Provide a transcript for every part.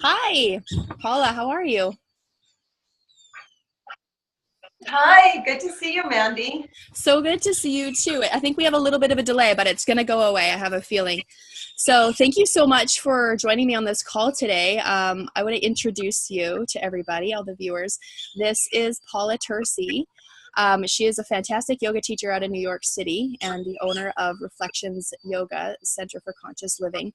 Hi, Paula, how are you? Hi, good to see you, Mandy. So good to see you too. I think we have a little bit of a delay, but it's going to go away. I have a feeling. So, thank you so much for joining me on this call today. I want to introduce you to everybody, all the viewers. This is Paula Tursi. She is a fantastic yoga teacher out of New York City and the owner of Reflections Yoga Center for Conscious Living,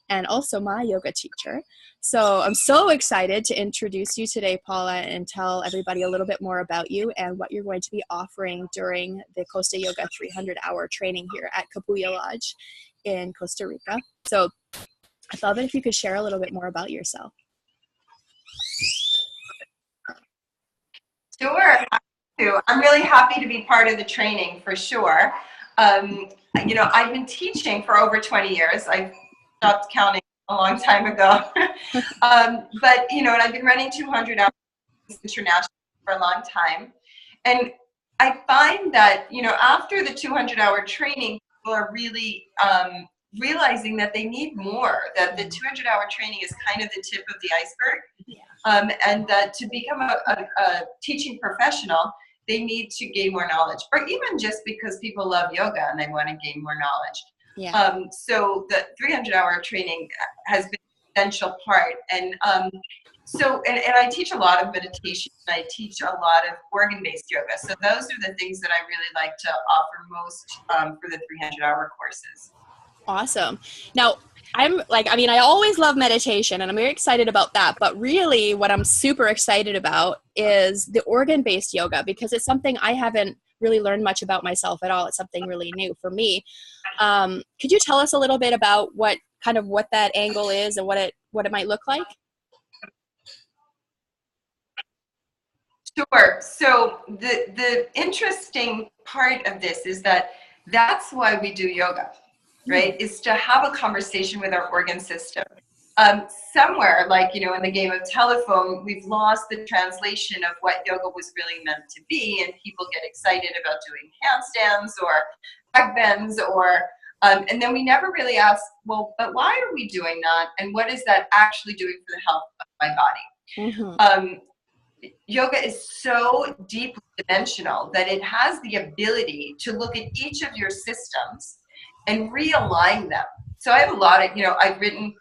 and also my yoga teacher. So I'm so excited to introduce you today, Paula, and tell everybody a little bit more about you and what you're going to be offering during the Costa Yoga 300-hour training here at Cabuya Lodge in Costa Rica. So I thought that if you could share a little bit more about yourself. Sure, happy to. I'm really happy to be part of the training for sure. Um, I've been teaching for over 20 years. I stopped counting a long time ago. And I've been running 200 hours internationally for a long time. And I find that, after the 200-hour training, people are really realizing that they need more, that the 200-hour training is kind of the tip of the iceberg. And that to become a teaching professional, they need to gain more knowledge, or even just because people love yoga and they want to gain more knowledge. So the 300-hour training has been an essential part. And I teach a lot of meditation. I teach a lot of organ-based yoga. So those are the things that I really like to offer most for the 300-hour courses. Awesome. Now, I always love meditation and I'm very excited about that. But really, what I'm super excited about is the organ based yoga because it's something I haven't really learned much about myself at all. It's something really new for me. Could you tell us a little bit about what that angle is and what it might look like? Sure. So the interesting part of this is that that's why we do yoga, right? Is to have a conversation with our organ system. Somewhere, in the game of telephone, we've lost the translation of what yoga was really meant to be, and people get excited about doing handstands or back bends, and then we never really ask, well, but why are we doing that, and what is that actually doing for the health of my body? Yoga is so deeply dimensional that it has the ability to look at each of your systems and realign them. So I have a lot of, I've written.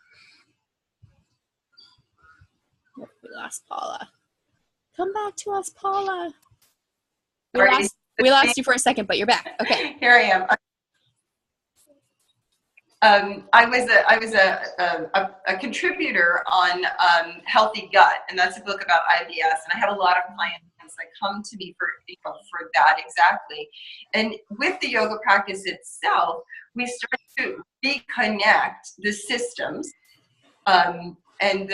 We lost Paula. Come back to us, Paula. We lost you for a second, but you're back. Okay. Here I am. I was a contributor on Healthy Gut, and that's a book about IBS. And I have a lot of clients that come to me for that exactly. And with the yoga practice itself, we start to reconnect the systems and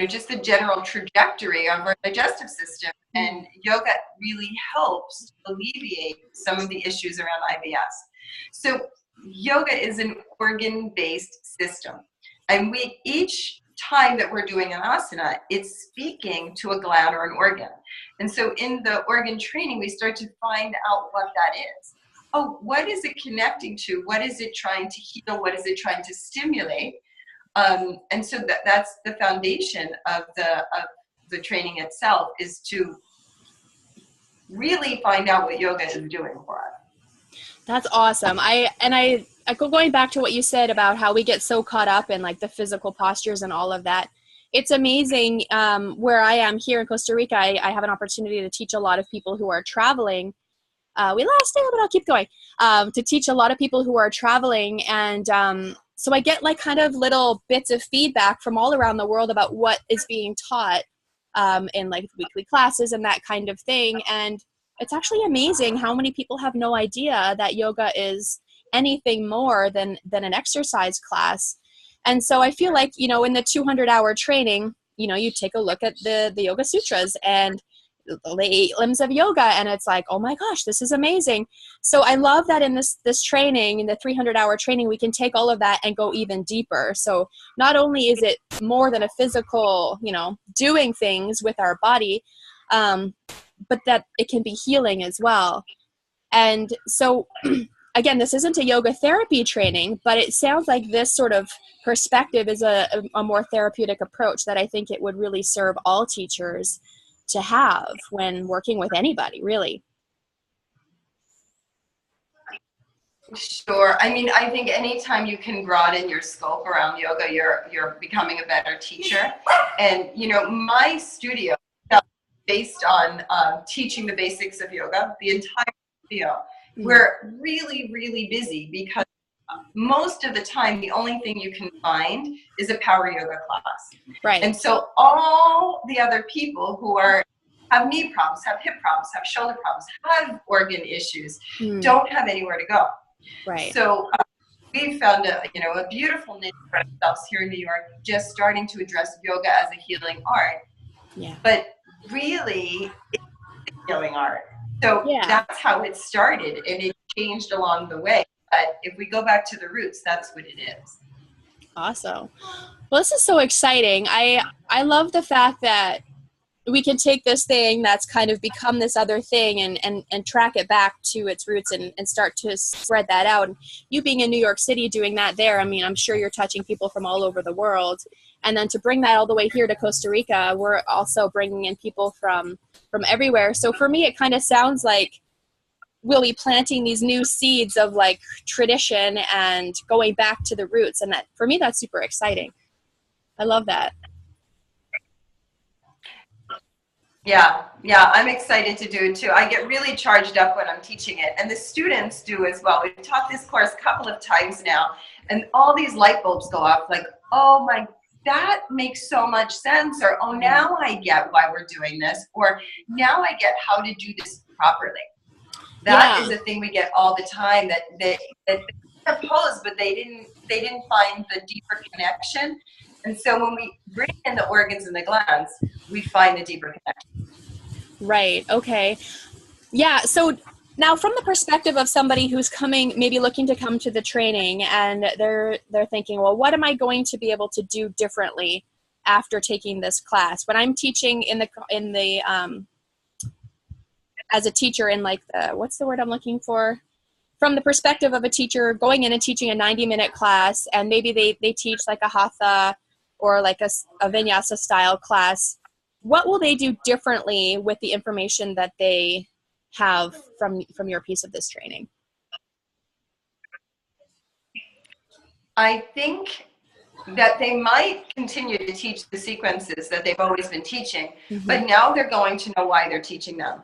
just the general trajectory of our digestive system. And yoga really helps alleviate some of the issues around IBS. So yoga is an organ-based system, and each time that we're doing an asana, it's speaking to a gland or an organ. And so in the organ training, we start to find out what that is. Oh, what is it connecting to? What is it trying to heal? What is it trying to stimulate? And so that's the foundation of the training itself, is to really find out what yoga is doing for us. That's awesome. I go going back to what you said about how we get so caught up in the physical postures and all of that. It's amazing. Where I am here in Costa Rica, I have an opportunity to teach a lot of people who are traveling. We lost it, but I'll keep going. To teach a lot of people who are traveling, and so I get kind of little bits of feedback from all around the world about what is being taught in weekly classes and that kind of thing. And it's actually amazing how many people have no idea that yoga is anything more than an exercise class. And so I feel like, in the 200-hour training, you take a look at the Yoga Sutras and the 8 limbs of yoga, and it's like, oh my gosh, this is amazing. So I love that in this training, in the 300-hour training, we can take all of that and go even deeper. So not only is it more than a physical, doing things with our body, but that it can be healing as well. And so again, this isn't a yoga therapy training, but it sounds like this sort of perspective is a more therapeutic approach that I think it would really serve all teachers to have when working with anybody, really. Sure. I mean, I think anytime you can broaden your scope around yoga, you're becoming a better teacher. And you know, my studio is based on teaching the basics of yoga. The entire studio, we're really, really busy because most of the time, the only thing you can find is a power yoga class. Right. And so all the other people who have knee problems, have hip problems, have shoulder problems, have organ issues, don't have anywhere to go. Right. So we found a beautiful niche for ourselves here in New York, just starting to address yoga as a healing art. Yeah. But really, it's a healing art. So that's how it started, and it changed along the way. But if we go back to the roots, that's what it is. Awesome. Well, this is so exciting. I love the fact that we can take this thing that's kind of become this other thing and track it back to its roots and start to spread that out. And you being in New York City doing that there, I mean, I'm sure you're touching people from all over the world. And then to bring that all the way here to Costa Rica, we're also bringing in people from everywhere. So for me, it kind of sounds like we'll be planting these new seeds of like tradition and going back to the roots. And that, for me, that's super exciting. I love that. Yeah, I'm excited to do it too. I get really charged up when I'm teaching it, and the students do as well. We've taught this course a couple of times now, and all these light bulbs go off like, oh my, that makes so much sense, or oh, now I get why we're doing this, or now I get how to do this properly. That is a thing we get all the time, that they opposed, but they didn't find the deeper connection. And so when we bring in the organs and the glands, we find the deeper connection. Right. Okay. Yeah. So now from the perspective of somebody who's coming, maybe looking to come to the training, and they're thinking, well, what am I going to be able to do differently after taking this class? When I'm teaching in the as a teacher in like what's the word I'm looking for? From the perspective of a teacher going in and teaching a 90-minute class, and maybe they teach like a hatha or like a vinyasa style class, what will they do differently with the information that they have from your piece of this training? I think that they might continue to teach the sequences that they've always been teaching, but now they're going to know why they're teaching them.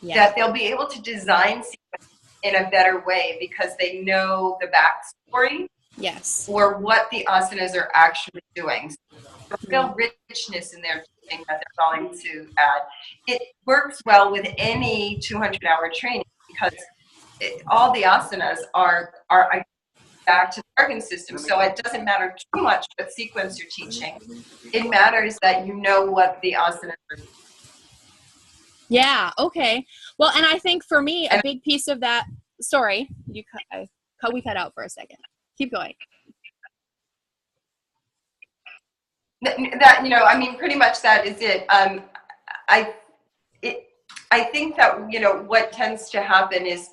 Yeah. That they'll be able to design sequences in a better way because they know the backstory. Yes. Or what the asanas are actually doing. So real richness in their teaching that they're going to add. It works well with any 200-hour training because all the asanas are back to the organ system. So it doesn't matter too much what sequence you're teaching. It matters that you know what the asanas are doing. Yeah. Okay. Well, and I think for me, a big piece of that. Sorry, we cut out for a second. Keep going. That I mean, pretty much that is it. I think that what tends to happen is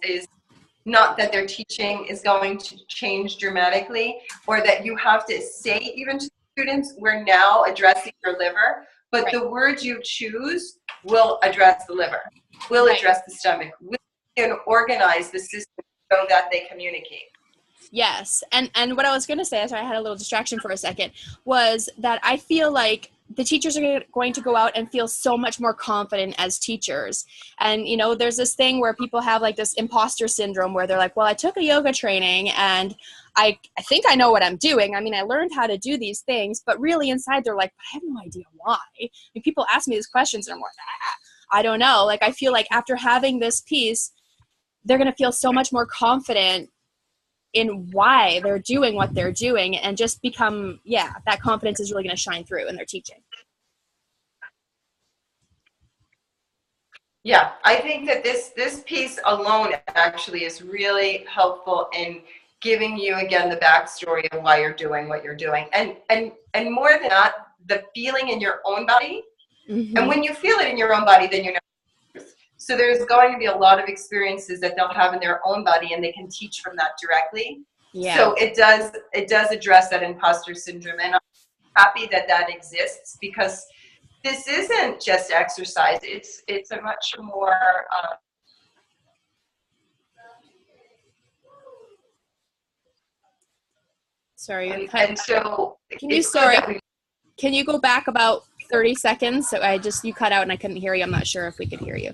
not that their teaching is going to change dramatically, or that you have to say even to students, we're now addressing your liver, but the words you choose will address the liver, will address the stomach, will organize the system so that they communicate. Yes. And what I was going to say, sorry, I had a little distraction for a second, was that I feel like the teachers are going to go out and feel so much more confident as teachers. And, there's this thing where people have like this imposter syndrome where they're like, well, I took a yoga training and I think I know what I'm doing. I mean, I learned how to do these things, but really inside they're like, I have no idea why. And people ask me these questions and I'm like, I don't know. Like, I feel like after having this piece, they're going to feel so much more confident in why they're doing what they're doing, and just become, that confidence is really going to shine through in their teaching. Yeah, I think that this piece alone actually is really helpful in giving you again the backstory of why you're doing what you're doing, and more than that, the feeling in your own body. And when you feel it in your own body, then you know. So there's going to be a lot of experiences that they'll have in their own body, and they can teach from that directly. Yeah. So it does address that imposter syndrome, and I'm happy that that exists, because this isn't just exercise. It's a much more sorry. and so Can you go back about 30 seconds? So you cut out and I couldn't hear you. I'm not sure if we could hear you.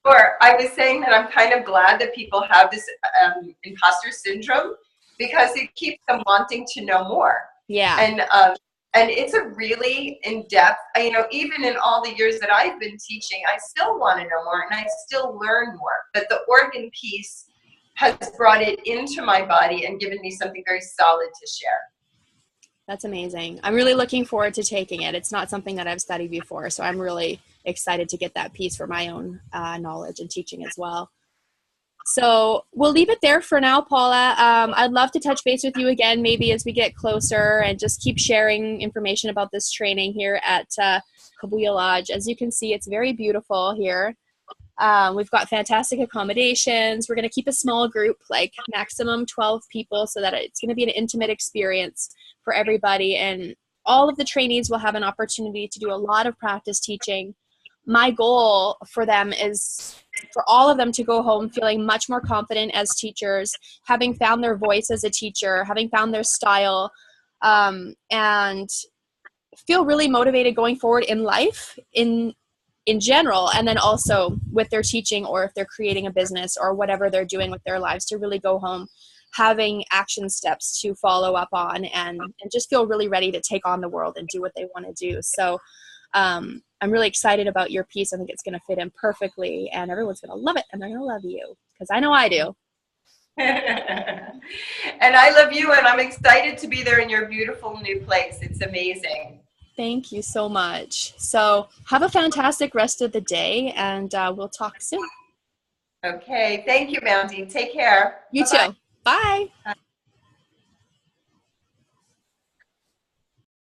Sure. I was saying that I'm kind of glad that people have this imposter syndrome, because it keeps them wanting to know more. Yeah. And it's a really in-depth, even in all the years that I've been teaching, I still want to know more and I still learn more. But the organ piece has brought it into my body and given me something very solid to share. That's amazing. I'm really looking forward to taking it. It's not something that I've studied before, so I'm really excited to get that piece for my own knowledge and teaching as well. So we'll leave it there for now, Paula. I'd love to touch base with you again, maybe as we get closer, and just keep sharing information about this training here at Cabuya Lodge. As you can see, it's very beautiful here. We've got fantastic accommodations. We're going to keep a small group, like maximum 12 people, so that it's going to be an intimate experience for everybody. And all of the trainees will have an opportunity to do a lot of practice teaching. My goal for them is for all of them to go home feeling much more confident as teachers, having found their voice as a teacher, having found their style, and feel really motivated going forward in life in general, and then also with their teaching, or if they're creating a business or whatever they're doing with their lives, to really go home having action steps to follow up on, and just feel really ready to take on the world and do what they want to do. So I'm really excited about your piece. I think it's going to fit in perfectly, and everyone's going to love it, and they're going to love you, because I know I do. And I love you, and I'm excited to be there in your beautiful new place. It's amazing. Thank you so much. So have a fantastic rest of the day, and we'll talk soon. Okay. Thank you, Mandy. Take care. You Bye-bye. too. Bye.